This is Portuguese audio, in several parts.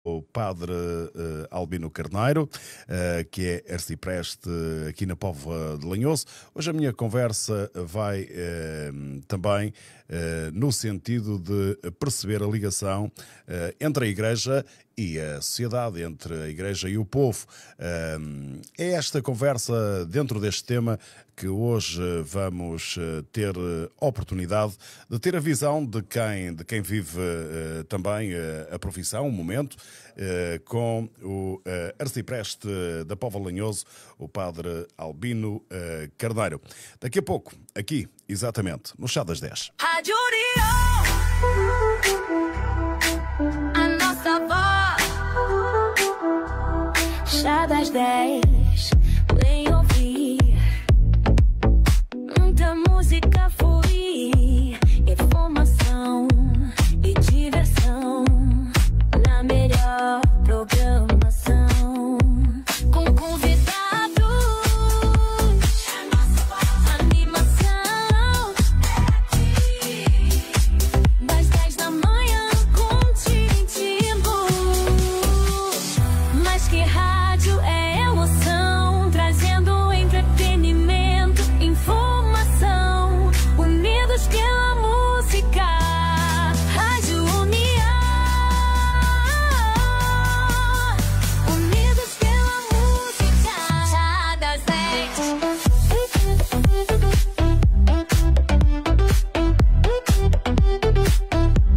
O padre Albino Carneiro, que é arcipreste aqui na Póvoa de Lanhoso. Hoje a minha conversa vai também no sentido de perceber a ligação entre a Igreja e a sociedade, entre a Igreja e o povo. É esta conversa dentro deste tema que hoje vamos ter oportunidade de ter a visão de quem vive também a profissão, o momento, com o arcipreste da Póvoa de Lanhoso, o padre Albino Carneiro. Daqui a pouco, aqui, exatamente, no Chá das 10. Rádio União, a nossa voz. Chá das 10, vem ouvir. Muita música foi, informação e diversão na melhor programação. Com convidados, animação das 10 da manhã contigo. Mas que rádio é emoção, trazendo entretenimento, informação, unidos pela música. Rádio União, unidos pela música. Chá das 10.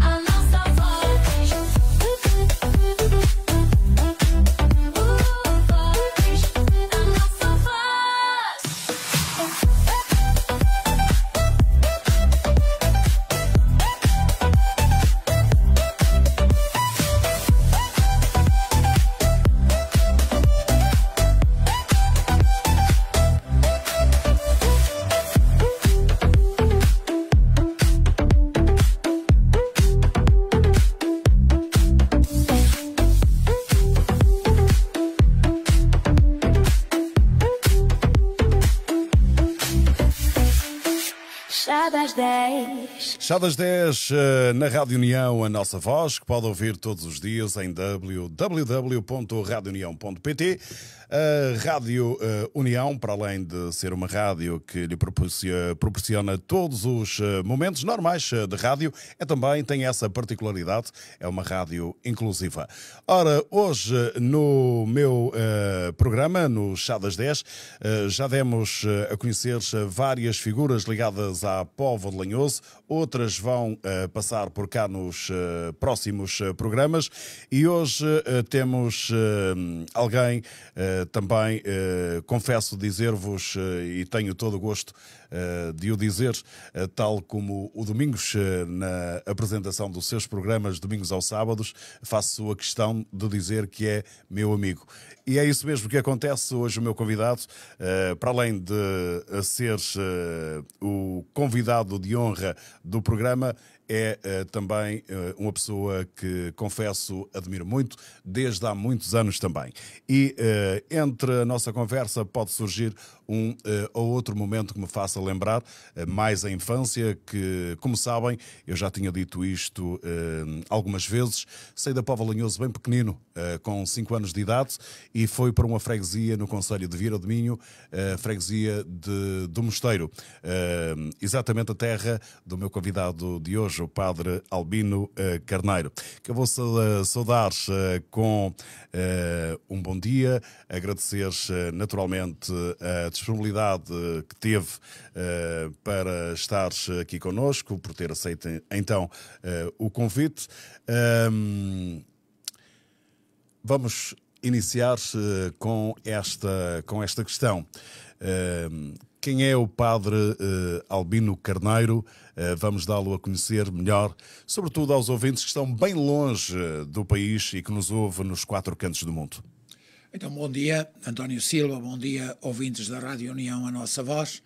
A nossa voz. A nossa voz. Chá das 10. Chá das 10 na Rádio União, a nossa voz, que pode ouvir todos os dias em www.radiounião.pt. A Rádio União, para além de ser uma rádio que lhe proporciona todos os momentos normais de rádio, tem essa particularidade, é uma rádio inclusiva. Ora, hoje no meu programa, no Chá das 10, já demos a conhecer várias figuras ligadas à Póvoa de Lanhoso, outras vão passar por cá nos próximos programas e hoje temos alguém também, confesso dizer-vos, e tenho todo o gosto de o dizer, tal como o Domingos, na apresentação dos seus programas, domingos aos sábados, faço a questão de dizer que é meu amigo. E é isso mesmo que acontece hoje. O meu convidado, para além de ser o convidado de honra do programa, é também uma pessoa que, confesso, admiro muito, desde há muitos anos também. E entre a nossa conversa pode surgir um ou outro momento que me faça lembrar mais a infância, que, como sabem, eu já tinha dito isto algumas vezes. Saí da Póvoa de Lanhoso bem pequenino, com 5 anos de idade, e foi para uma freguesia no concelho de Vieira do Minho, freguesia do Mosteiro, exatamente a terra do meu convidado de hoje, o padre Albino Carneiro, que eu vou saudar com um bom dia, agradecer naturalmente a disponibilidade que teve para estar aqui connosco, por ter aceito então o convite. Vamos iniciar com esta questão. Quem é o padre Albino Carneiro? Vamos dá-lo a conhecer melhor, sobretudo aos ouvintes que estão bem longe do país e que nos ouvem nos 4 cantos do mundo. Então, bom dia, António Silva, bom dia, ouvintes da Rádio União, a nossa voz.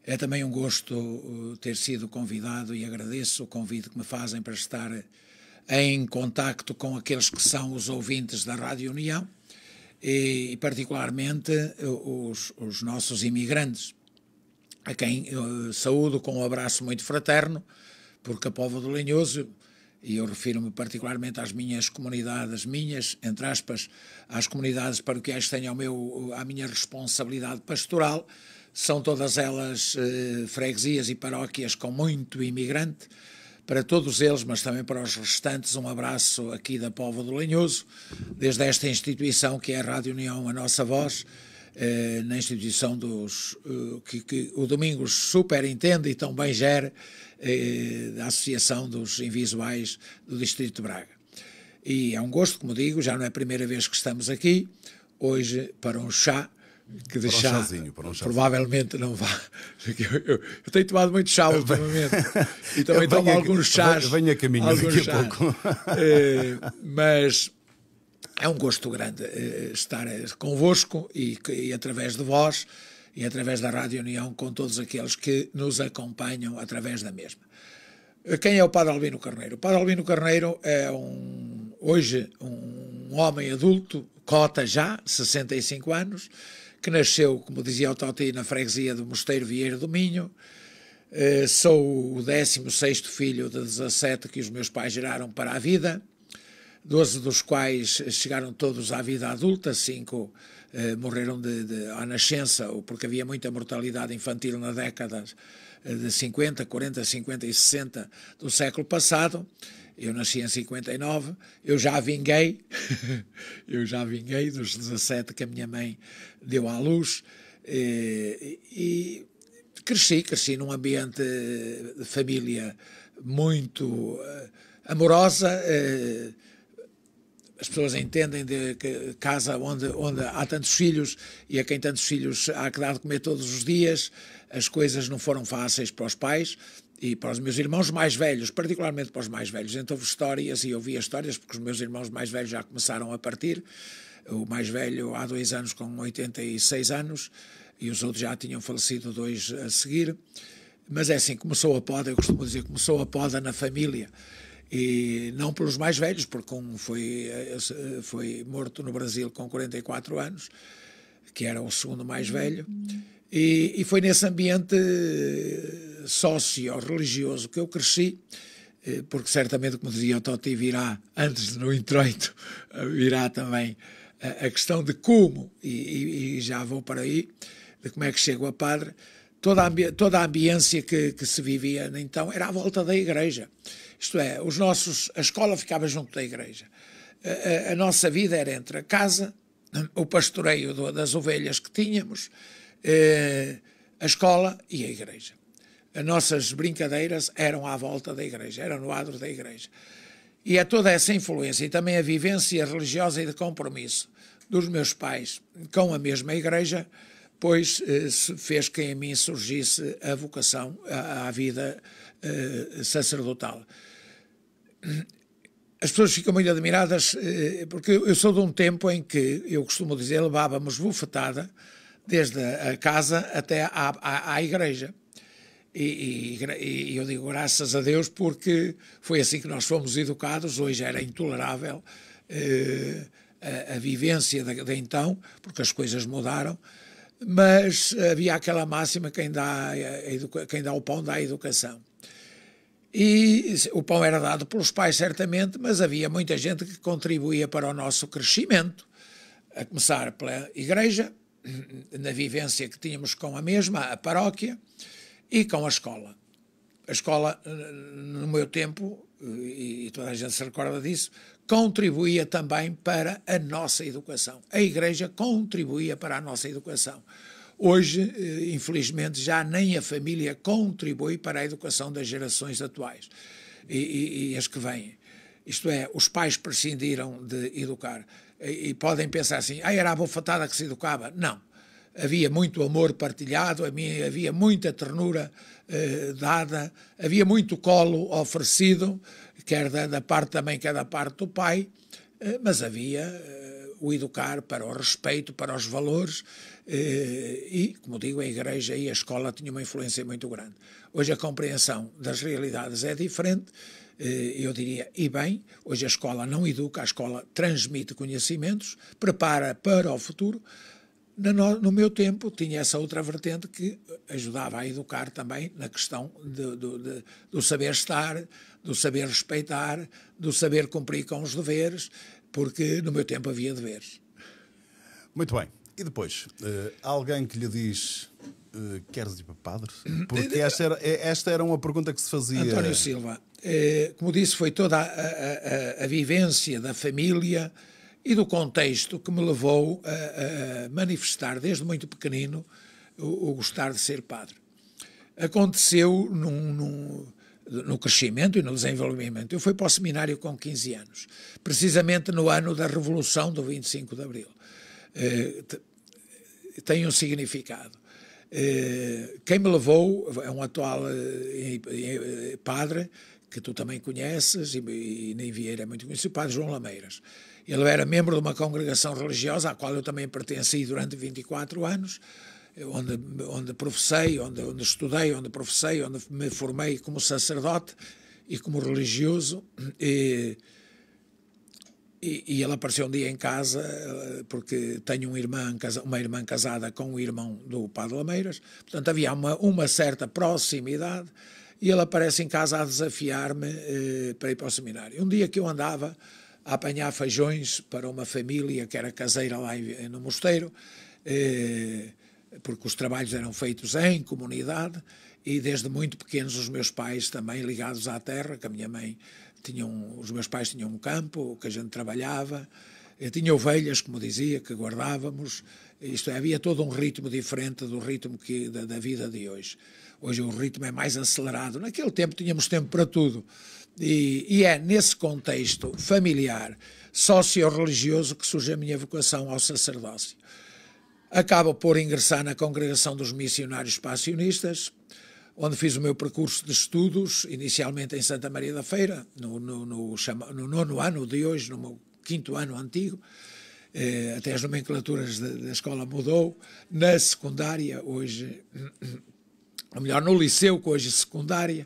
É também um gosto ter sido convidado e agradeço o convite que me fazem para estar em contacto com aqueles que são os ouvintes da Rádio União e particularmente os nossos imigrantes, a quem saúdo com um abraço muito fraterno, porque a Póvoa de Lanhoso e eu refiro-me particularmente às minhas comunidades, entre aspas, às comunidades paroquiais que têm à minha responsabilidade pastoral, são todas elas freguesias e paróquias com muito imigrante. Para todos eles, mas também para os restantes, um abraço aqui da Póvoa do Lanhoso, desde esta instituição que é a Rádio União, a nossa voz, na instituição que o Domingos superintende e tão bem gera, da Associação dos Invisuais do Distrito de Braga. E é um gosto, como digo, já não é a primeira vez que estamos aqui, hoje para um chá, que de chá provavelmente não vá. Eu tenho tomado muito chá ultimamente e também tomo alguns chás. Venho a caminho daqui a pouco. Mas é um gosto grande estar convosco e através de vós e através da Rádio União com todos aqueles que nos acompanham através da mesma. Quem é o Padre Albino Carneiro? O Padre Albino Carneiro é hoje um homem adulto, cota já, 65 anos, que nasceu, como dizia o Toti, na freguesia do Mosteiro Vieira do Minho. Sou o 16º filho de 17 que os meus pais geraram para a vida, 12 dos quais chegaram todos à vida adulta, 5 morreram à nascença, porque havia muita mortalidade infantil na década de 50, 40, 50 e 60 do século passado. Eu nasci em 59, eu já vinguei dos 17 que a minha mãe deu à luz, e cresci num ambiente de família muito amorosa. As pessoas entendem de que casa onde há tantos filhos e a quem tantos filhos há que dar de comer todos os dias, as coisas não foram fáceis para os pais e para os meus irmãos mais velhos, particularmente para os mais velhos. Então houve histórias e eu ouvia histórias porque os meus irmãos mais velhos já começaram a partir. O mais velho há 2 anos com 86 anos e os outros já tinham falecido 2 a seguir. Mas é assim, começou a poda, eu costumo dizer, começou a poda na família. E não pelos mais velhos, porque um foi morto no Brasil com 44 anos, que era o segundo mais velho, e foi nesse ambiente socio-religioso que eu cresci, porque certamente, como dizia o Toti, virá, antes no introito, virá também a questão de como, e já vou para aí, de como é que chego a padre. Toda a ambiência que se vivia então era à volta da igreja. Isto é, a escola ficava junto da igreja. A nossa vida era entre a casa, o pastoreio das ovelhas que tínhamos, a escola e a igreja. As nossas brincadeiras eram à volta da igreja, eram no adro da igreja. E é toda essa influência e também a vivência religiosa e de compromisso dos meus pais com a mesma igreja, pois fez que em mim surgisse a vocação à vida sacerdotal. As pessoas ficam muito admiradas, porque eu sou de um tempo em que, eu costumo dizer, levávamos bufetada desde a casa até à igreja. E eu digo graças a Deus porque foi assim que nós fomos educados. Hoje era intolerável a vivência de então, porque as coisas mudaram, mas havia aquela máxima: quem dá o pão dá a educação. E o pão era dado pelos pais, certamente, mas havia muita gente que contribuía para o nosso crescimento, a começar pela igreja, na vivência que tínhamos com a mesma, a paróquia, e com a escola. A escola, no meu tempo, e toda a gente se recorda disso, contribuía também para a nossa educação. A igreja contribuía para a nossa educação. Hoje, infelizmente, já nem a família contribui para a educação das gerações atuais e as que vêm. Isto é, os pais prescindiram de educar. E podem pensar assim: era a bofetada que se educava. Não. Havia muito amor partilhado, havia muita ternura dada, havia muito colo oferecido, quer da parte da mãe, quer da parte do pai, mas havia o educar para o respeito, para os valores, e, como digo, a igreja e a escola tinham uma influência muito grande. Hoje a compreensão das realidades é diferente, eu diria, e bem, hoje a escola não educa, a escola transmite conhecimentos, prepara para o futuro. No meu tempo tinha essa outra vertente que ajudava a educar também na questão do saber estar, do saber respeitar, do saber cumprir com os deveres, porque no meu tempo havia deveres. Muito bem. E depois, alguém que lhe diz queres ir para padre? Porque esta era uma pergunta que se fazia. António Silva, como disse, foi toda a vivência da família e do contexto que me levou a manifestar desde muito pequenino o gostar de ser padre. Aconteceu no crescimento e no desenvolvimento. Eu fui para o seminário com 15 anos, precisamente no ano da Revolução do 25 de Abril. Tem um significado. Quem me levou é um atual padre, que tu também conheces, e nem Vieira é muito conhecido, o padre João Lameiras. Ele era membro de uma congregação religiosa, à qual eu também pertenci durante 24 anos, onde professei, onde estudei, onde professei, onde me formei como sacerdote e como religioso. E ele apareceu um dia em casa, porque tenho uma irmã casada com o irmão do padre Lameiras, portanto havia uma certa proximidade, e ele aparece em casa a desafiar-me para ir para o seminário. Um dia que eu andava a apanhar feijões para uma família que era caseira lá no mosteiro, porque os trabalhos eram feitos em comunidade, e desde muito pequenos os meus pais também ligados à terra, que a minha mãe os meus pais tinham um campo que a gente trabalhava, tinha ovelhas, como dizia, que guardávamos. Isto é, havia todo um ritmo diferente do ritmo da vida de hoje. Hoje o ritmo é mais acelerado. Naquele tempo tínhamos tempo para tudo. E é nesse contexto familiar, socio-religioso, que surge a minha vocação ao sacerdócio. Acabo por ingressar na congregação dos missionários passionistas, onde fiz o meu percurso de estudos, inicialmente em Santa Maria da Feira, no 9º ano de hoje, no meu 5º ano antigo, até as nomenclaturas da escola mudou. Na secundária, hoje, ou melhor, no liceu, que hoje é secundária,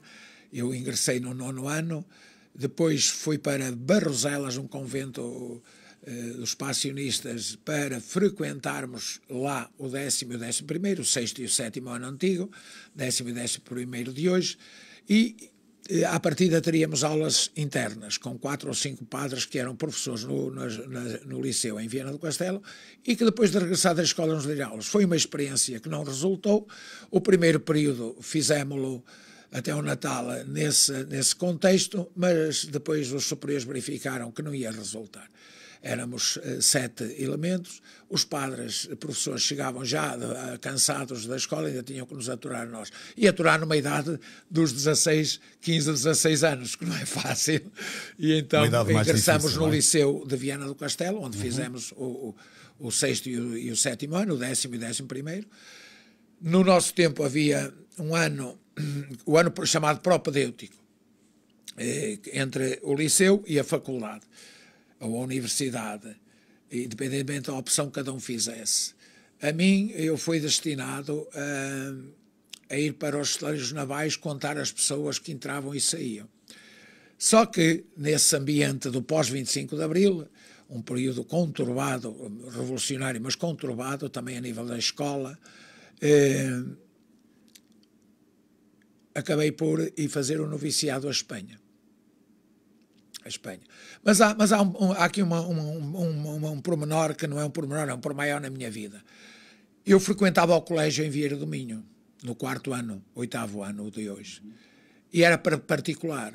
eu ingressei no 9º ano, depois fui para Barroselas, um convento dos passionistas, para frequentarmos lá o 10º e o 11º, o 6º e o 7º ano antigo, 10º e 11º de hoje, e à partida teríamos aulas internas, com 4 ou 5 padres que eram professores no liceu em Viana do Castelo, e que depois de regressar da escola nos deram aulas. Foi uma experiência que não resultou. O primeiro período fizemos-lo até o Natal nesse contexto, mas depois os superiores verificaram que não ia resultar. Éramos 7 elementos, os professores chegavam já cansados da escola, ainda tinham que nos aturar nós. E aturar numa idade dos 15 a 16 anos, que não é fácil. E então ingressamos no Liceu de Viana do Castelo, onde fizemos o 6º e o 7º ano, o 10º e o 11º. No nosso tempo havia o ano chamado propedêutico, entre o liceu e a faculdade, ou a universidade, independentemente da opção que cada um fizesse. A mim, eu fui destinado a ir para os estaleiros navais contar as pessoas que entravam e saíam. Só que, nesse ambiente do pós-25 de Abril, um período conturbado, revolucionário, mas conturbado também a nível da escola, acabei por ir fazer o noviciado à Espanha. Mas há aqui um pormenor que não é um pormenor, é um pormaior na minha vida. Eu frequentava o colégio em Vieira do Minho, no 4º ano, 8º ano de hoje, e era particular.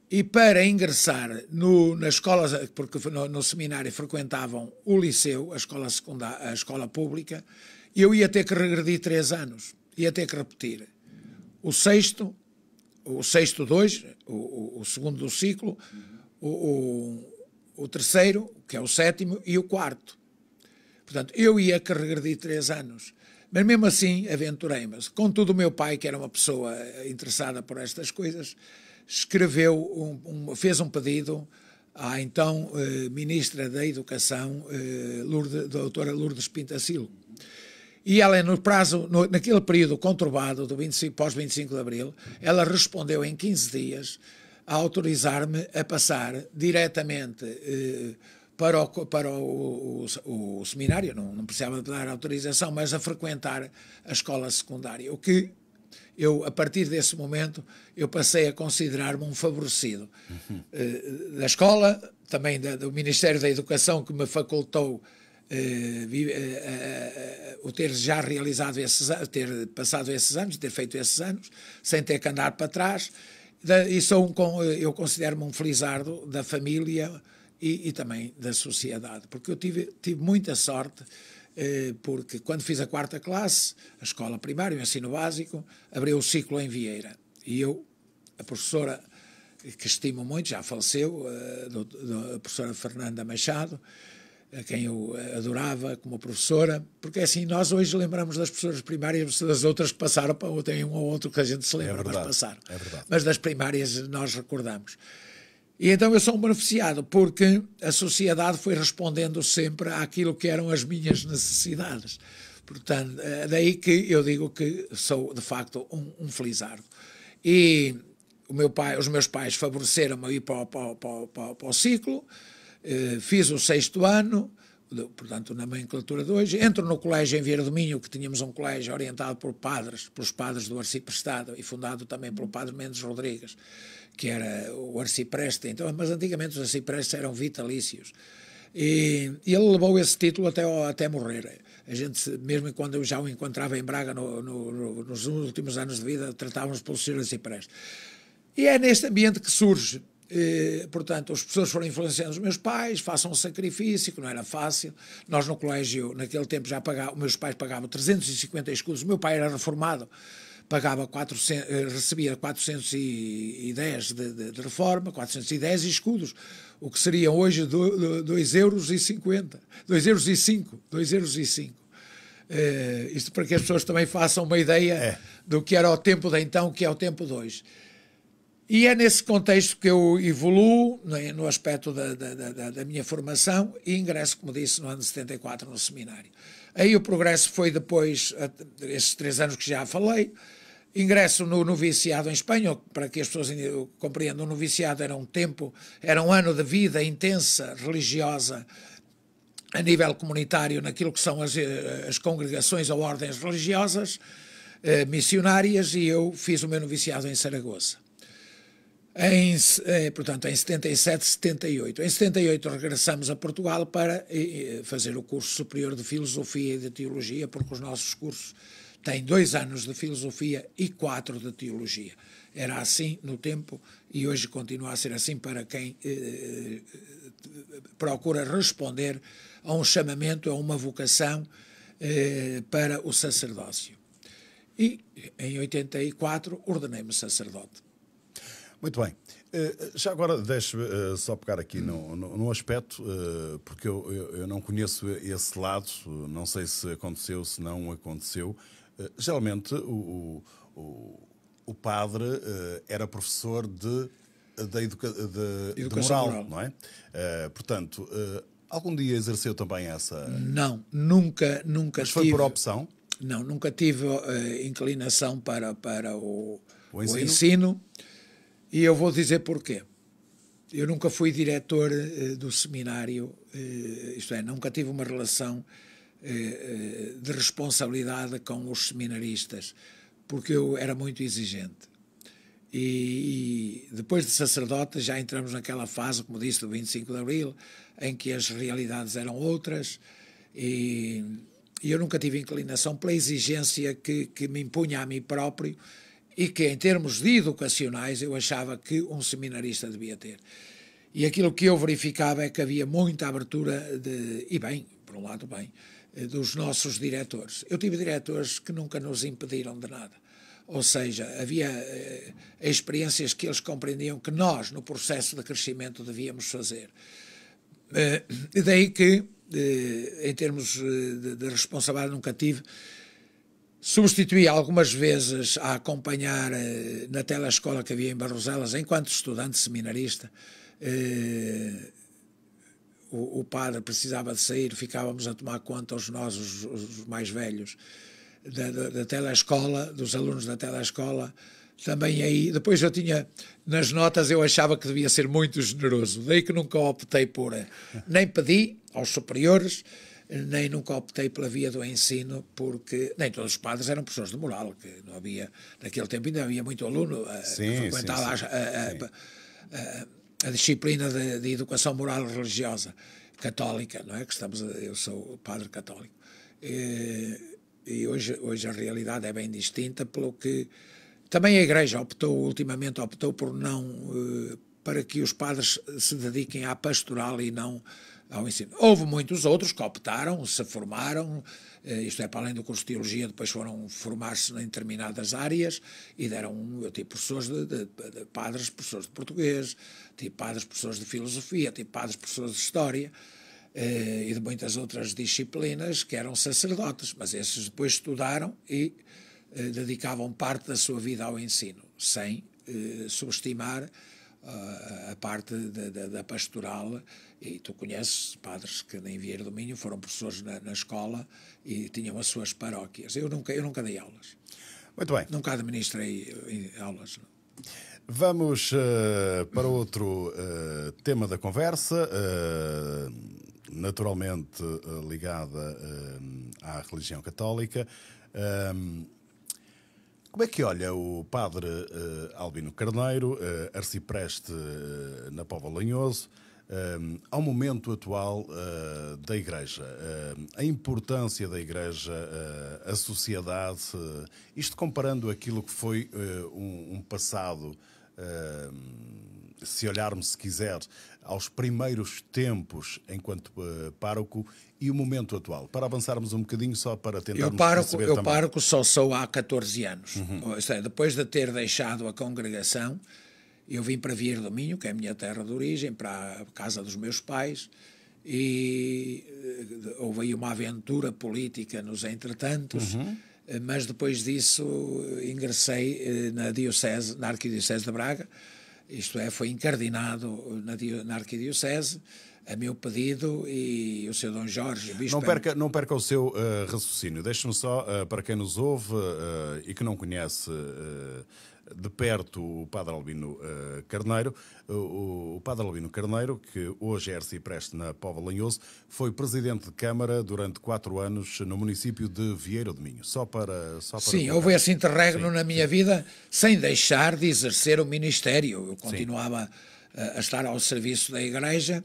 E para ingressar na escola, porque no seminário frequentavam o liceu, a escola secundária, a escola pública, eu ia ter que regredir 3 anos, ia ter que repetir o 6º 2, o 2º do ciclo, o 3º, que é o 7º, e o 4º. Portanto, eu ia que regredir 3 anos. Mas mesmo assim, aventurei-me. Contudo, o meu pai, que era uma pessoa interessada por estas coisas, fez um pedido à então Ministra da Educação, doutora Lourdes Pintacilo. E ela, naquele período conturbado do pós-25 de Abril, ela respondeu em 15 dias a autorizar-me a passar diretamente para o seminário, não precisava de dar autorização, mas a frequentar a escola secundária, o que eu, a partir desse momento, eu passei a considerar-me um favorecido da escola, também do Ministério da Educação, que me facultou o ter já realizado ter passado esses anos, ter feito esses anos, sem ter que andar para trás, e eu considero-me um felizardo da família e também da sociedade, porque eu tive muita sorte, porque quando fiz a 4ª classe, a escola primária, o ensino básico, abriu o ciclo em Vieira, e a professora, que estimo muito, já faleceu, a professora Fernanda Machado, a quem eu adorava como professora, porque assim, nós hoje lembramos das professoras primárias, das outras que passaram, tem um ou outro que a gente se lembra, mas passaram. É verdade. Mas das primárias nós recordamos. E então eu sou um beneficiado, porque a sociedade foi respondendo sempre àquilo que eram as minhas necessidades. Portanto, daí que eu digo que sou, de facto, um felizardo. E os meus pais favoreceram-me a ir para o ciclo, fiz o 6º ano, portanto, na nomenclatura de hoje, entro no colégio em Vieira do Minho, que tínhamos um colégio orientado pelos padres do Arciprestado e fundado também pelo padre Mendes Rodrigues, que era o arcipreste, então, mas antigamente os arciprestes eram vitalícios. E ele levou esse título até morrer. A gente, mesmo quando eu já o encontrava em Braga, nos últimos anos de vida, tratávamos pelo senhor arcipreste. E é neste ambiente que surge. Portanto, as pessoas foram influenciando os meus pais, façam um sacrifício, que não era fácil. Nós no colégio, naquele tempo, os meus pais pagavam 350 escudos. O meu pai era reformado, recebia 410 de reforma, 410 escudos, o que seriam hoje 2,50 €, isto para que as pessoas também façam uma ideia do que era o tempo de então, que é o tempo de hoje. E é nesse contexto que eu evoluo, no aspecto da minha formação, e ingresso, como disse, no ano de 74 no seminário. Aí o progresso foi depois, esses 3 anos que já falei, ingresso no noviciado em Espanha, para que as pessoas compreendam, o noviciado era um ano de vida intensa, religiosa, a nível comunitário, naquilo que são as congregações ou ordens religiosas, missionárias, e eu fiz o meu noviciado em Saragoça. Portanto, em 77, 78. Em 78 regressamos a Portugal para fazer o curso superior de Filosofia e de Teologia, porque os nossos cursos têm 2 anos de Filosofia e 4 de Teologia. Era assim no tempo e hoje continua a ser assim para quem procura responder a um chamamento, a uma vocação para o sacerdócio. E em 84 ordenei-me sacerdote. Muito bem. Já agora deixe-me só pegar aqui no aspecto, porque eu não conheço esse lado, não sei se aconteceu, se não aconteceu. Geralmente o padre era professor de moral, não é? Portanto, algum dia exerceu também essa... Não, nunca Mas foi por opção? Não, nunca tive inclinação para o ensino. E eu vou dizer porquê. Eu nunca fui diretor do seminário, isto é, nunca tive uma relação de responsabilidade com os seminaristas, porque eu era muito exigente. E depois de sacerdote já entramos naquela fase, como disse, do 25 de Abril, em que as realidades eram outras, e eu nunca tive inclinação pela exigência que me impunha a mim próprio, e que, em termos de educacionais, eu achava que um seminarista devia ter. E aquilo que eu verificava é que havia muita abertura, por um lado bem, dos nossos diretores. Eu tive diretores que nunca nos impediram de nada. Ou seja, havia experiências que eles compreendiam que nós, no processo de crescimento, devíamos fazer. Daí que, em termos de responsabilidade, nunca tive. Substituí algumas vezes a acompanhar na telescola que havia em Barroselas, enquanto estudante seminarista. O padre precisava de sair, ficávamos a tomar conta, os mais velhos, da telescola, dos alunos da telescola, também aí, depois eu tinha, nas notas eu achava que devia ser muito generoso, daí que nunca optei por, nem pedi aos superiores, nem nunca optei pela via do ensino, porque nem todos os padres eram professores de moral, que não havia, naquele tempo ainda havia muito aluno que frequentava a disciplina de educação moral e religiosa católica, não é? Eu sou padre católico. E hoje a realidade é bem distinta, pelo que também a Igreja ultimamente optou por não, para que os padres se dediquem à pastoral e não ao ensino. Houve muitos outros que optaram, se formaram, isto é, para além do curso de Teologia, depois foram formar-se em determinadas áreas e deram, eu tive professores de padres, professores de português, tive padres, professores de filosofia, tive padres, professores de história, e de muitas outras disciplinas que eram sacerdotes, mas esses depois estudaram e dedicavam parte da sua vida ao ensino, sem subestimar a parte da pastoral. E tu conheces padres que em Vieira do Minho foram professores na escola e tinham as suas paróquias. Eu nunca dei aulas. Muito bem. Nunca administrei aulas. Não. Vamos para outro tema da conversa, naturalmente ligada à religião católica. Como é que olha o padre Albino Carneiro, arcipreste na Póvoa de Lanhoso, ao momento atual da Igreja, a importância da Igreja, a sociedade, isto comparando aquilo que foi um passado, se olharmos, se quiser, aos primeiros tempos enquanto pároco e o momento atual, para avançarmos um bocadinho só para tentarmos perceber também. Eu pároco só sou há 14 anos, isto é, depois de ter deixado a congregação, eu vim para Vieira do Minho, que é a minha terra de origem, para a casa dos meus pais, e houve aí uma aventura política nos entretantos, mas depois disso ingressei na Arquidiocese de Braga, isto é, foi incardinado na Arquidiocese, a meu pedido, e o Sr. Dom Jorge, o Bispo... Não perca o seu raciocínio. Deixe-me só, para quem nos ouve e que não conhece de perto o Padre Albino Carneiro, o Padre Albino Carneiro, que hoje é arcipreste na Póvoa de Lanhoso, foi presidente de Câmara durante 4 anos no município de Vieira do Minho. Sim, houve esse interregno na minha vida, sem deixar de exercer o ministério. Eu continuava a estar ao serviço da Igreja,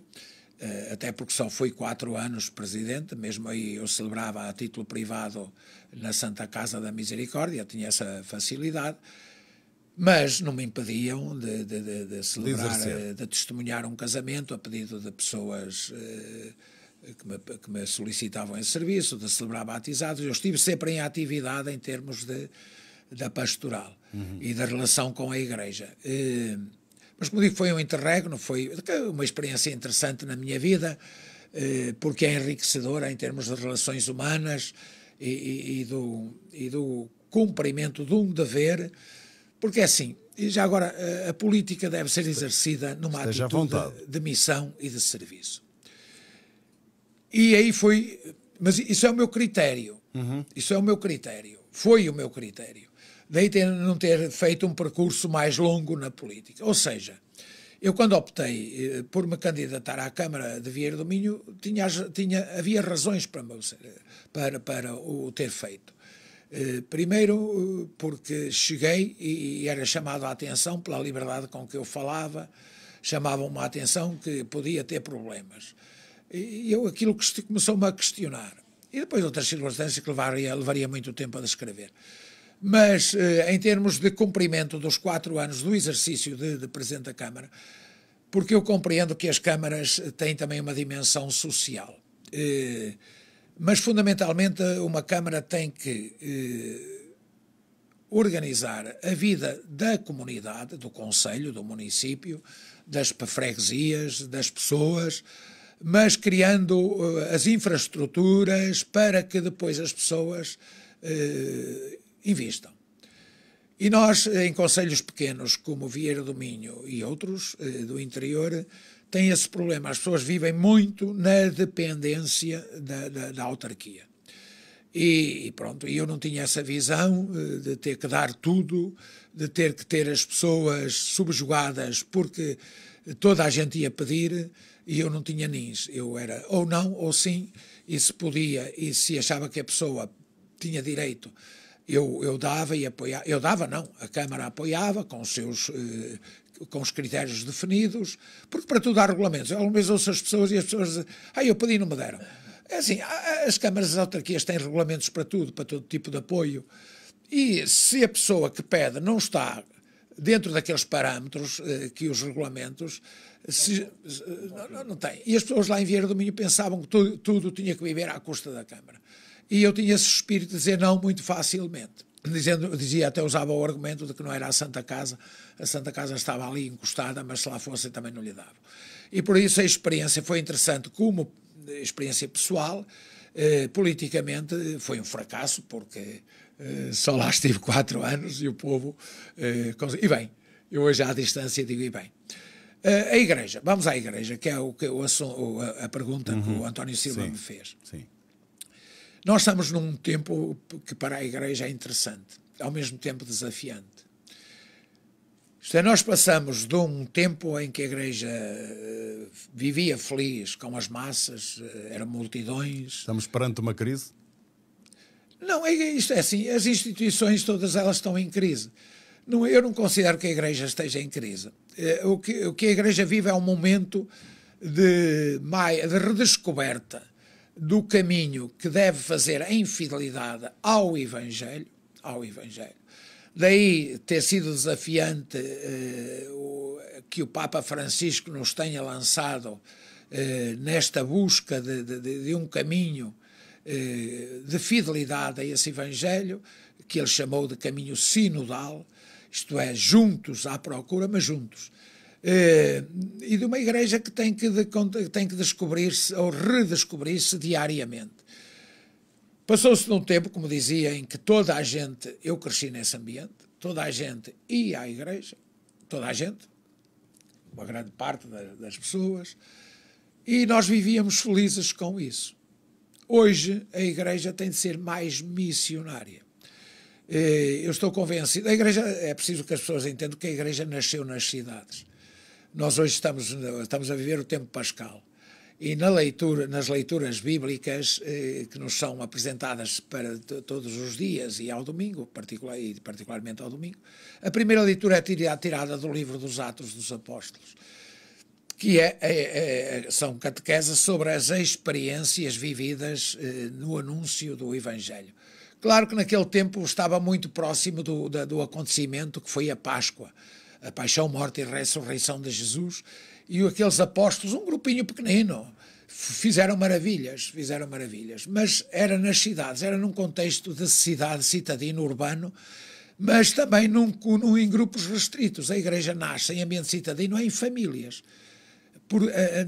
até porque só fui 4 anos presidente, mesmo aí eu celebrava a título privado na Santa Casa da Misericórdia, tinha essa facilidade, mas não me impediam de celebrar, de testemunhar um casamento a pedido de pessoas que me solicitavam esse serviço, de celebrar batizados. Eu estive sempre em atividade em termos da pastoral e da relação com a Igreja. Mas, como digo, foi um interregno, foi uma experiência interessante na minha vida, porque é enriquecedora em termos de relações humanas e do cumprimento de um dever, porque é assim, e já agora, a política deve ser exercida numa atitude de missão e de serviço. E aí foi, mas isso é o meu critério, isso é o meu critério, foi o meu critério. Daí não ter feito um percurso mais longo na política. Ou seja, eu quando optei por me candidatar à Câmara de Vieira do Minho, havia razões para o ter feito. Primeiro, porque cheguei e era chamado a atenção pela liberdade com que eu falava, chamavam-me a atenção que podia ter problemas. E aquilo que começou-me a questionar. E depois outras circunstâncias que levaria muito tempo a descrever. Mas, em termos de cumprimento dos 4 anos do exercício de Presidente da Câmara, porque eu compreendo que as câmaras têm também uma dimensão social. Mas, fundamentalmente, uma Câmara tem que organizar a vida da comunidade, do concelho, do município, das freguesias, das pessoas, mas criando as infraestruturas para que depois as pessoas investam. E nós, em concelhos pequenos, como Vieira do Minho e outros do interior, tem esse problema. As pessoas vivem muito na dependência da autarquia. E pronto, eu não tinha essa visão de ter que dar tudo, de ter que ter as pessoas subjugadas porque toda a gente ia pedir e eu não tinha nins. Eu era ou não ou sim, e se podia, e se achava que a pessoa tinha direito, eu dava e apoiava. Eu dava não, a Câmara apoiava com os critérios definidos, porque para tudo há regulamentos. Eu ouço as pessoas e as pessoas dizem, eu pedi e não me deram. É assim, as câmaras das autarquias têm regulamentos para tudo, para todo tipo de apoio, e se a pessoa que pede não está dentro daqueles parâmetros que os regulamentos, não tem. E as pessoas lá em Vieira do Minho pensavam que tudo tinha que viver à custa da Câmara. E eu tinha esse espírito de dizer não muito facilmente. Dizia, até usava o argumento de que não era a Santa Casa estava ali encostada, mas se lá fosse também não lhe dava. E por isso a experiência foi interessante como experiência pessoal. Politicamente foi um fracasso, porque só lá estive 4 anos e o povo e bem, eu hoje à distância digo e bem. A Igreja, vamos à Igreja, que é a pergunta que o António Silva me fez. Sim. Nós estamos num tempo que para a Igreja é interessante, ao mesmo tempo desafiante. Isto é, nós passamos de um tempo em que a Igreja vivia feliz com as massas, eram multidões. Estamos perante uma crise? Não, isto é assim, as instituições todas elas estão em crise. Eu não considero que a Igreja esteja em crise. O que a Igreja vive é um momento de redescoberta do caminho que deve fazer em fidelidade ao Evangelho. Daí ter sido desafiante que o Papa Francisco nos tenha lançado nesta busca de um caminho de fidelidade a esse Evangelho, que ele chamou de caminho sinodal, isto é, juntos à procura, mas juntos. E de uma Igreja que tem que descobrir-se ou redescobrir-se diariamente. Passou-se num tempo, como dizia, em que toda a gente, eu cresci nesse ambiente, toda a gente ia à Igreja, toda a gente, uma grande parte das pessoas, e nós vivíamos felizes com isso. Hoje a Igreja tem de ser mais missionária. Eu estou convencido, a Igreja, é preciso que as pessoas entendam que a Igreja nasceu nas cidades. Nós hoje estamos a viver o tempo pascal. E nas leituras bíblicas que nos são apresentadas para todos os dias e ao domingo, particularmente ao domingo, a primeira leitura é tirada do livro dos Atos dos Apóstolos, que são catequeses sobre as experiências vividas no anúncio do Evangelho. Claro que naquele tempo estava muito próximo do acontecimento que foi a Páscoa, a paixão, morte e ressurreição de Jesus, e aqueles apóstolos, um grupinho pequenino, fizeram maravilhas, mas era nas cidades, era num contexto de cidade, citadino, urbano, mas também em grupos restritos. A Igreja nasce em ambiente citadino, em famílias,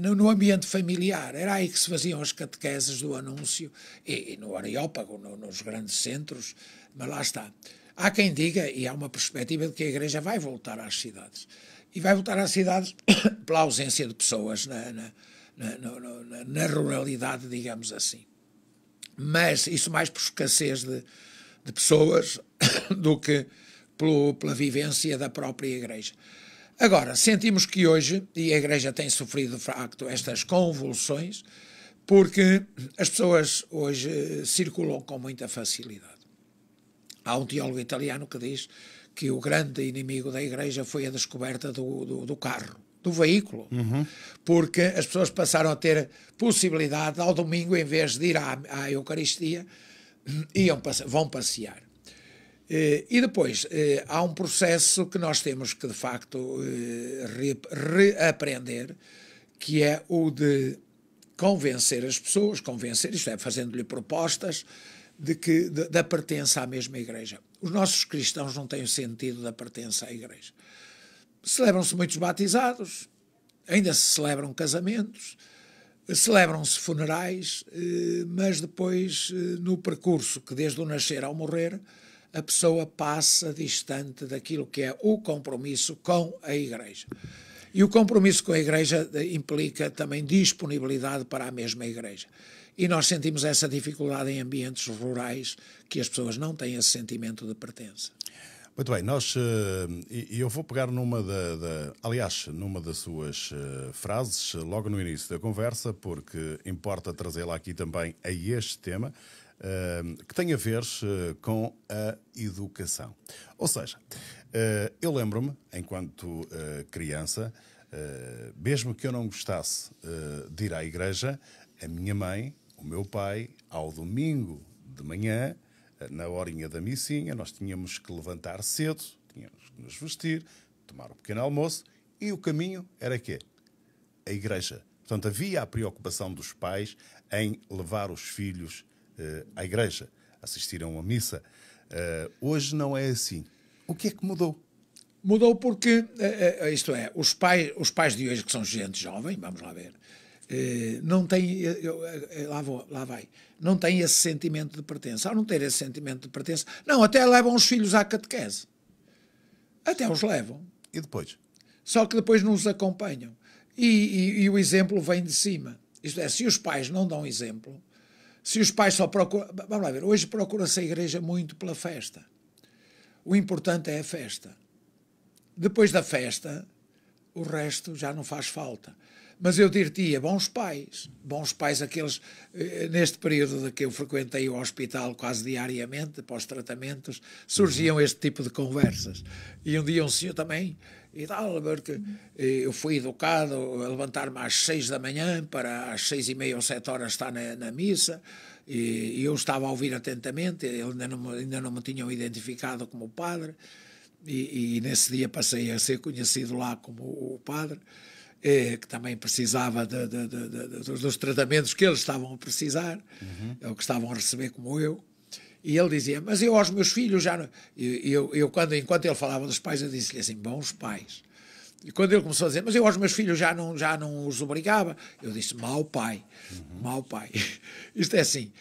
no ambiente familiar. Era aí que se faziam as catequeses do anúncio, e no Areópago, nos grandes centros, mas lá está. Há quem diga, e há uma perspectiva de que a Igreja vai voltar às cidades. E vai voltar às cidades pela ausência de pessoas na ruralidade, digamos assim. Mas isso mais por escassez de pessoas do que pela vivência da própria Igreja. Agora, sentimos que hoje, e a Igreja tem sofrido de facto estas convulsões, porque as pessoas hoje circulam com muita facilidade. Há um teólogo italiano que diz que o grande inimigo da Igreja foi a descoberta do carro, do veículo, porque as pessoas passaram a ter possibilidade, ao domingo, em vez de ir à Eucaristia, vão passear. E depois, há um processo que nós temos que, de facto, reaprender, que é o de convencer as pessoas, isto é, fazendo-lhe propostas, da pertença à mesma Igreja. Os nossos cristãos não têm o sentido da pertença à Igreja. Celebram-se muitos batizados, ainda se celebram casamentos, celebram-se funerais, mas depois, no percurso que desde o nascer ao morrer, a pessoa passa distante daquilo que é o compromisso com a Igreja. E o compromisso com a Igreja implica também disponibilidade para a mesma Igreja. E nós sentimos essa dificuldade em ambientes rurais, que as pessoas não têm esse sentimento de pertença. Muito bem, eu vou pegar aliás, numa das suas frases, logo no início da conversa, porque importa trazê-la aqui também a este tema, que tem a ver com a educação. Ou seja, eu lembro-me, enquanto criança, mesmo que eu não gostasse de ir à igreja, a minha mãe, o meu pai, ao domingo de manhã, na horinha da missinha, nós tínhamos que levantar cedo, tínhamos que nos vestir, tomar um pequeno almoço, e o caminho era quê? A igreja. Portanto, havia a preocupação dos pais em levar os filhos à igreja, assistir a uma missa. Hoje não é assim. O que é que mudou? Mudou porque, isto é, os pais de hoje, que são gente jovem, vamos lá ver, não têm, lá vai, não têm esse sentimento de pertença. Ao não ter esse sentimento de pertença, não, até levam os filhos à catequese. Até os levam. E depois? Só que depois não os acompanham. E o exemplo vem de cima. Isto é, se os pais não dão exemplo, se os pais só procuram... Vamos lá ver, hoje procura-se a igreja muito pela festa. O importante é a festa. Depois da festa, o resto já não faz falta. Mas eu diria, bons pais aqueles, neste período de que eu frequentei o hospital quase diariamente, após tratamentos, surgiam este tipo de conversas. E um dia um senhor também, e tal, porque eu fui educado a levantar-me às 6 da manhã para às 6h30 ou 7 horas estar na missa, e eu estava a ouvir atentamente, eles ainda não me tinham identificado como padre, e nesse dia passei a ser conhecido lá como o padre, que também precisava dos tratamentos que eles estavam a precisar, ou que estavam a receber como eu. E ele dizia, mas eu aos meus filhos já não... Enquanto ele falava dos pais, eu disse-lhe assim, bons pais. E quando ele começou a dizer, mas eu aos meus filhos já não os obrigava, eu disse, mau pai. Isto é assim,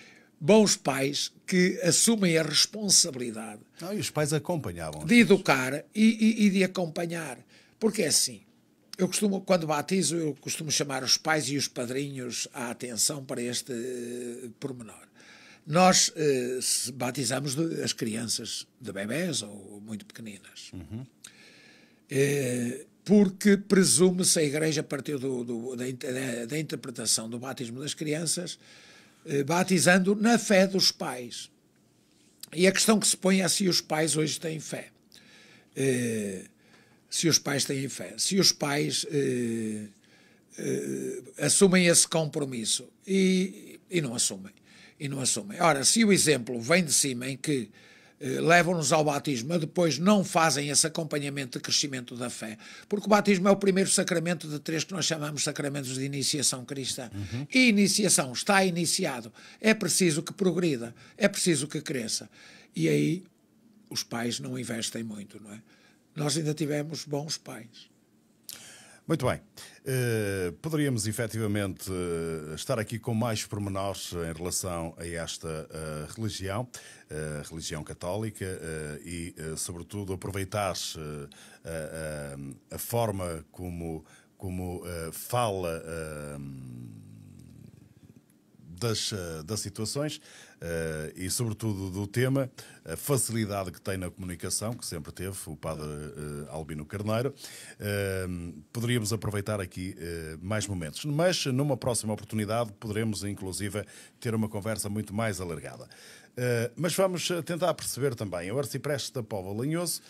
bons pais que assumem a responsabilidade E os pais acompanhavam de educar e de acompanhar. Porque é assim, quando batizo, eu costumo chamar os pais e os padrinhos à atenção para este pormenor. Nós batizamos as crianças de bebés ou muito pequeninas. Porque presume-se, a Igreja, a partir da interpretação do batismo das crianças, batizando na fé dos pais. E a questão que se põe é se os pais hoje têm fé. Se os pais têm fé, se os pais assumem esse compromisso e não assumem. Ora, se o exemplo vem de cima em que levam-nos ao batismo, mas depois não fazem esse acompanhamento de crescimento da fé, porque o batismo é o primeiro sacramento de 3 que nós chamamos sacramentos de iniciação cristã. E iniciação está iniciado, é preciso que progrida, é preciso que cresça. E aí os pais não investem muito, não é? Nós ainda tivemos bons pais. Muito bem. Poderíamos efetivamente estar aqui com mais pormenores em relação a esta religião, a religião católica, e, sobretudo, aproveitar a forma como fala das situações e, sobretudo, do tema, a facilidade que tem na comunicação, que sempre teve o padre Albino Carneiro. Poderíamos aproveitar aqui mais momentos, mas numa próxima oportunidade poderemos, inclusive, ter uma conversa muito mais alargada. Mas vamos tentar perceber também, o Arcipreste da Póvoa de Lanhoso,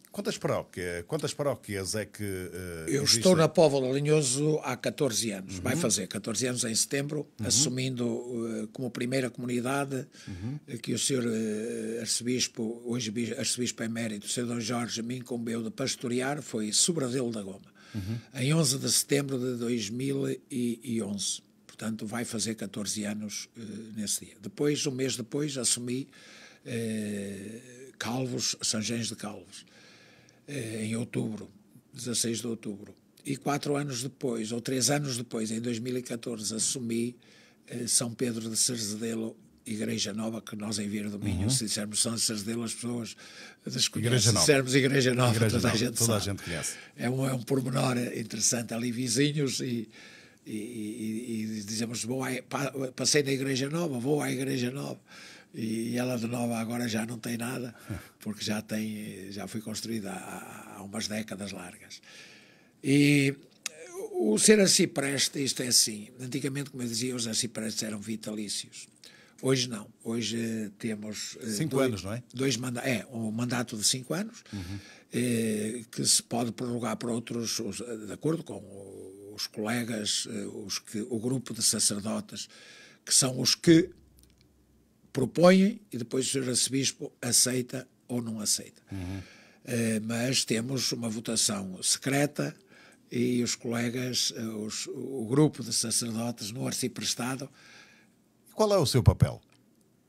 quantas paróquias é que eu existem? Estou na Póvoa de Lanhoso há 14 anos, vai fazer 14 anos em setembro, assumindo como primeira comunidade que o Sr. Arcebispo, hoje Arcebispo emérito, o Sr. D. Jorge, me incumbeu de pastorear, foi Sobradelo da Goma, em 11 de setembro de 2011. Portanto, vai fazer 14 anos nesse dia. Depois, um mês depois, assumi Calvos, São Gens de Calvos, em outubro, 16 de outubro. E 4 anos depois, ou 3 anos depois, em 2014, assumi São Pedro de Cerzedelo Igreja Nova, que nós em Vieira do Minho, se dissermos São Sardelo, as pessoas desconhecem. Igreja Nova. Se dissermos Igreja Nova, Igreja toda, Nova, a gente toda a sabe. gente conhece. É um pormenor interessante ali, vizinhos, e dizemos, passei na Igreja Nova, vou à Igreja Nova. E ela de Nova agora já não tem nada, porque já foi construída há umas décadas largas. E o ser arcipreste, isto é assim, antigamente, como eu dizia, os arciprestes eram vitalícios. Hoje não, hoje temos... 5 anos, não é? Um mandato de 5 anos, que se pode prorrogar por outros, de acordo com os colegas, o grupo de sacerdotes, que são os que propõem e depois o Sr. Arcebispo aceita ou não aceita. Mas temos uma votação secreta e os colegas, o grupo de sacerdotes no arciprestado. Qual é o seu papel?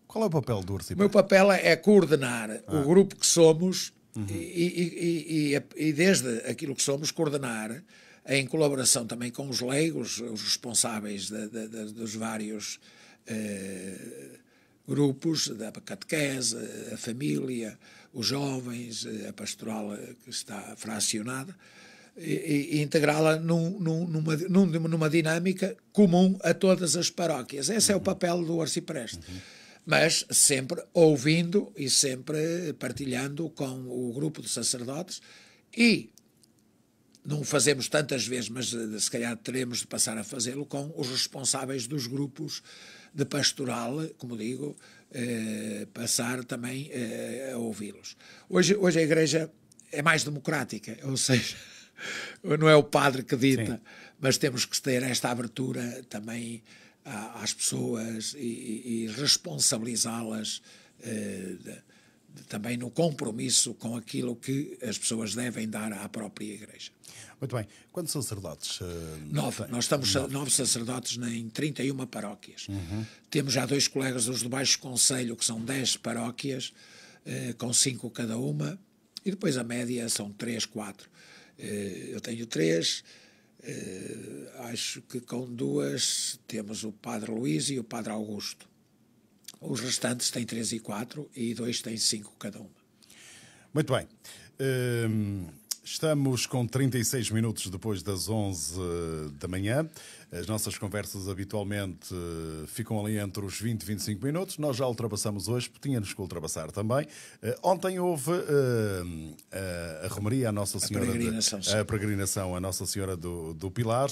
Qual é o papel do O arcipreste? meu papel é coordenar o grupo que somos e desde aquilo que somos, coordenar em colaboração também com os leigos, os responsáveis dos vários grupos, da catequese, a família, os jovens, a pastoral que está fracionada, e integrá-la numa dinâmica comum a todas as paróquias. Esse é o papel do arcipreste. Mas sempre ouvindo e sempre partilhando com o grupo de sacerdotes, e não o fazemos tantas vezes, mas se calhar teremos de passar a fazê-lo com os responsáveis dos grupos de pastoral, como digo, passar também a ouvi-los. Hoje a Igreja é mais democrática, ou seja, não é o padre que dita, sim, mas temos que ter esta abertura também às pessoas e responsabilizá-las também no compromisso com aquilo que as pessoas devem dar à própria Igreja. Muito bem. Quantos sacerdotes? 9. Nós estamos 9 sacerdotes em 31 paróquias. Temos já 2 colegas dos do Baixo Conselho, que são 10 paróquias, com 5 cada uma, e depois a média são 3, 4. Eu tenho 3, acho que com 2 temos o Padre Luís e o Padre Augusto. Os restantes têm 3 e 4 e 2 têm 5 cada uma. Muito bem. Estamos com 36 minutos depois das 11 da manhã. As nossas conversas habitualmente ficam ali entre os 20 e 25 minutos. Nós já ultrapassamos hoje, porque tínhamos que ultrapassar também. Ontem houve a Romaria, a Nossa Senhora... A peregrinação a Nossa Senhora do Pilar.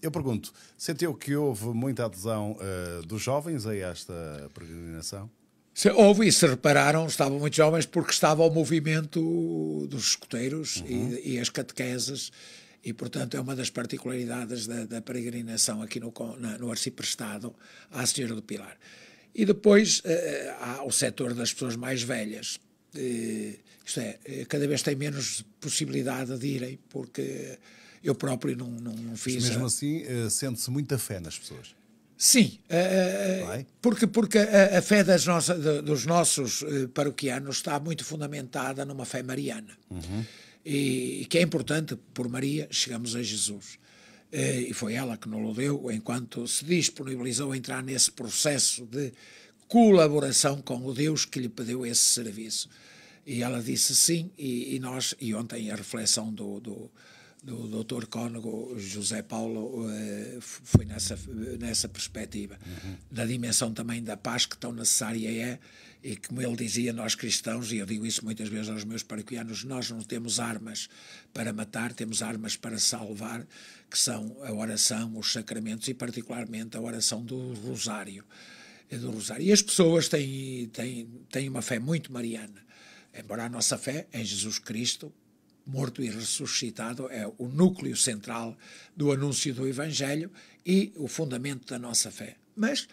Eu pergunto, sentiu que houve muita adesão dos jovens a esta peregrinação? Houve, e se repararam, estavam muito jovens porque estava o movimento dos escoteiros e as catequeses, e portanto é uma das particularidades da peregrinação aqui no arciprestado à Senhora do Pilar. E depois há o setor das pessoas mais velhas, isto é, cada vez tem menos possibilidade de irem, porque eu próprio não fiz... Mas mesmo assim sente-se muita fé nas pessoas. Sim, porque a fé dos nossos paroquianos está muito fundamentada numa fé mariana. E que é importante, por Maria, chegamos a Jesus. E foi ela que nos deu, enquanto se disponibilizou a entrar nesse processo de colaboração com o Deus que lhe pediu esse serviço. E ela disse sim, e ontem a reflexão do Dr. Cônego José Paulo foi nessa perspectiva, da dimensão também da paz que tão necessária é, e como ele dizia, nós cristãos, e eu digo isso muitas vezes aos meus paroquianos, nós não temos armas para matar, temos armas para salvar, que são a oração, os sacramentos e particularmente a oração do Rosário. E as pessoas têm uma fé muito mariana, embora a nossa fé em Jesus Cristo morto e ressuscitado é o núcleo central do anúncio do Evangelho e o fundamento da nossa fé. Mas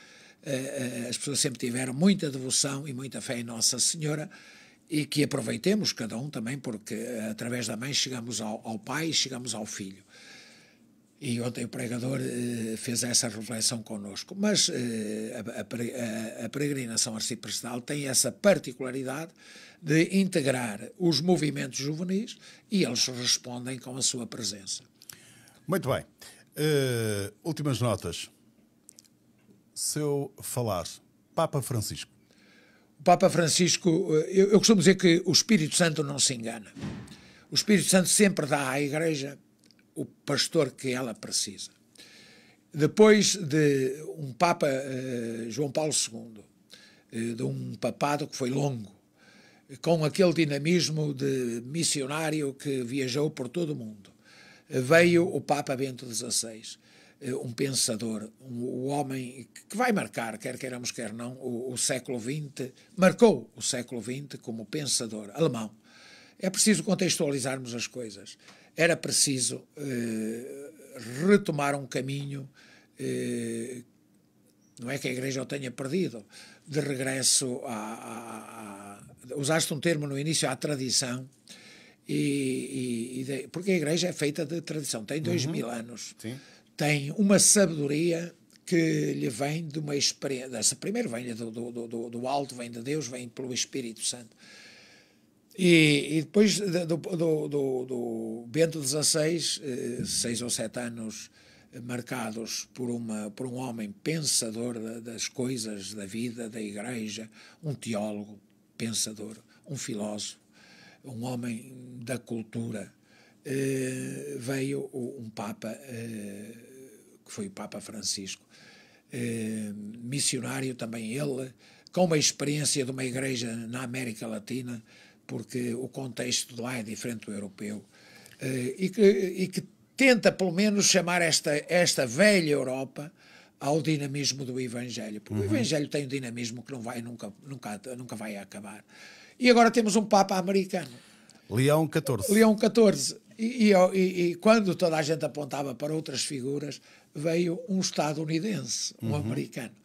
as pessoas sempre tiveram muita devoção e muita fé em Nossa Senhora, e que aproveitemos cada um também, porque através da mãe chegamos ao Pai e chegamos ao Filho. E ontem o pregador fez essa reflexão connosco. Mas a peregrinação arciprestal tem essa particularidade de integrar os movimentos juvenis, e eles respondem com a sua presença. Muito bem. Últimas notas. Se eu falar Papa Francisco. O Papa Francisco, eu costumo dizer que o Espírito Santo não se engana. O Espírito Santo sempre dá à Igreja o pastor que ela precisa. Depois de um Papa, João Paulo II, de um papado que foi longo, com aquele dinamismo de missionário que viajou por todo o mundo, veio o Papa Bento XVI, um pensador, um homem que vai marcar, quer queiramos, quer não, o século XX, marcou o século XX como pensador alemão. É preciso contextualizarmos as coisas. Era preciso retomar um caminho, não é que a Igreja o tenha perdido, de regresso usaste um termo no início, à tradição, porque a Igreja é feita de tradição, tem 2000 anos. Sim. Tem uma sabedoria que lhe vem de uma experiência. Primeiro vem do alto, vem de Deus, vem pelo Espírito Santo. E depois do Bento XVI, 6 ou 7 anos marcados por um homem pensador das coisas, da vida, da Igreja, um teólogo pensador, um filósofo, um homem da cultura, veio um Papa, que foi o Papa Francisco, missionário também ele, com uma experiência de uma igreja na América Latina, porque o contexto de lá é diferente do europeu, e que tenta pelo menos chamar esta velha Europa ao dinamismo do Evangelho, porque o Evangelho tem um dinamismo que nunca vai acabar. E agora temos um Papa americano, Leão XIV. Leão XIV. E quando toda a gente apontava para outras figuras, veio um estadunidense, um americano.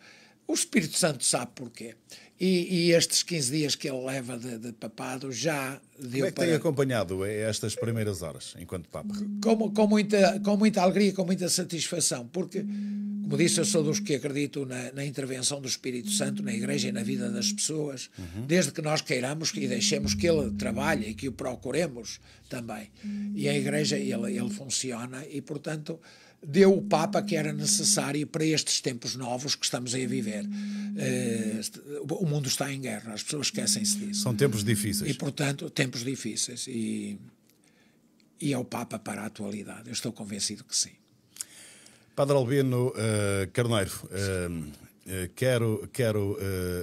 O Espírito Santo sabe porquê. E estes 15 dias que ele leva de papado já deu. Como é que tem acompanhado estas primeiras horas, enquanto Papa? Com muita alegria, com muita satisfação, porque, como disse, eu sou dos que acredito na intervenção do Espírito Santo na Igreja e na vida das pessoas, desde que nós queiramos e deixemos que ele trabalhe e que o procuremos também. E a Igreja, ele funciona e, portanto, deu o Papa que era necessário para estes tempos novos que estamos aí a viver. O mundo está em guerra, as pessoas esquecem-se disso. São tempos difíceis. E, portanto, tempos difíceis. E é o Papa para a atualidade. Eu estou convencido que sim. Padre Albino Carneiro, quero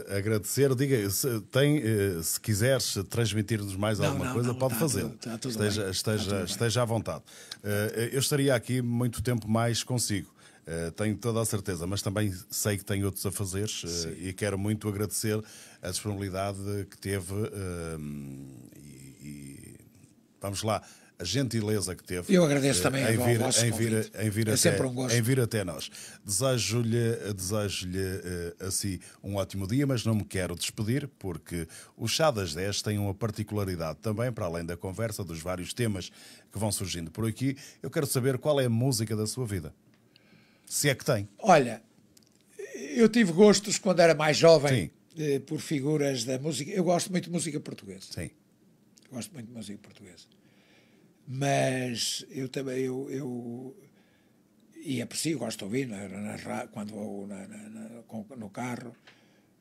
agradecer. Diga, se quiseres transmitir-nos mais alguma coisa, pode fazê-lo. Esteja à vontade. Eu estaria aqui muito tempo mais consigo, tenho toda a certeza, mas também sei que tenho outros afazeres e quero muito agradecer a disponibilidade que teve e vamos lá, a gentileza que teve. Eu agradeço também em vir até nós. Desejo-lhe assim um ótimo dia, mas não me quero despedir, porque o Chá das 10 tem uma particularidade também, para além da conversa, dos vários temas que vão surgindo por aqui. Eu quero saber qual é a música da sua vida. Se é que tem. Olha, eu tive gostos quando era mais jovem por figuras da música. Eu gosto muito de música portuguesa. Sim. Gosto muito de música portuguesa. Mas eu também e aprecio, gosto de ouvir quando vou no carro,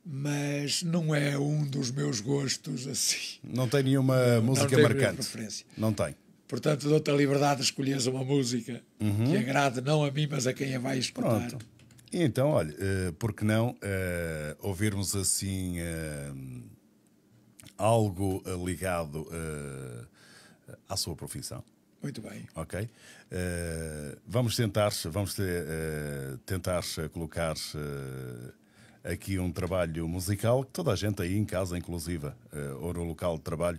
mas não é um dos meus gostos assim. Não tem nenhuma música marcante? Preferência. Não tem. Portanto, dou-te a liberdade de escolheres uma música que agrade não a mim, mas a quem a vai escutar. Pronto. E então, olha, por que não ouvirmos assim algo ligado à sua profissão? Muito bem. Ok. Vamos tentar colocar aqui um trabalho musical que toda a gente aí em casa, inclusive, ou no local de trabalho,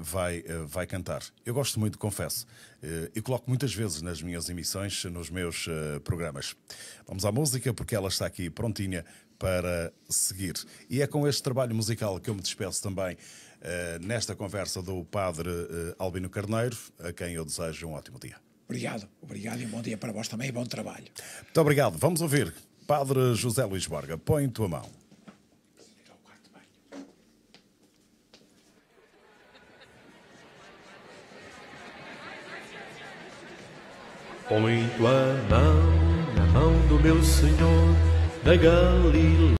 vai cantar. Eu gosto muito, confesso, e coloco muitas vezes nas minhas emissões, nos meus programas. Vamos à música, porque ela está aqui prontinha para seguir. E é com este trabalho musical que eu me despeço também nesta conversa do Padre Albino Carneiro, a quem eu desejo um ótimo dia. Obrigado e um bom dia para vós também e bom trabalho. Muito obrigado. Vamos ouvir Padre José Luís Borga. Põe tua mão. Põe tua mão na mão do meu Senhor da Galileia.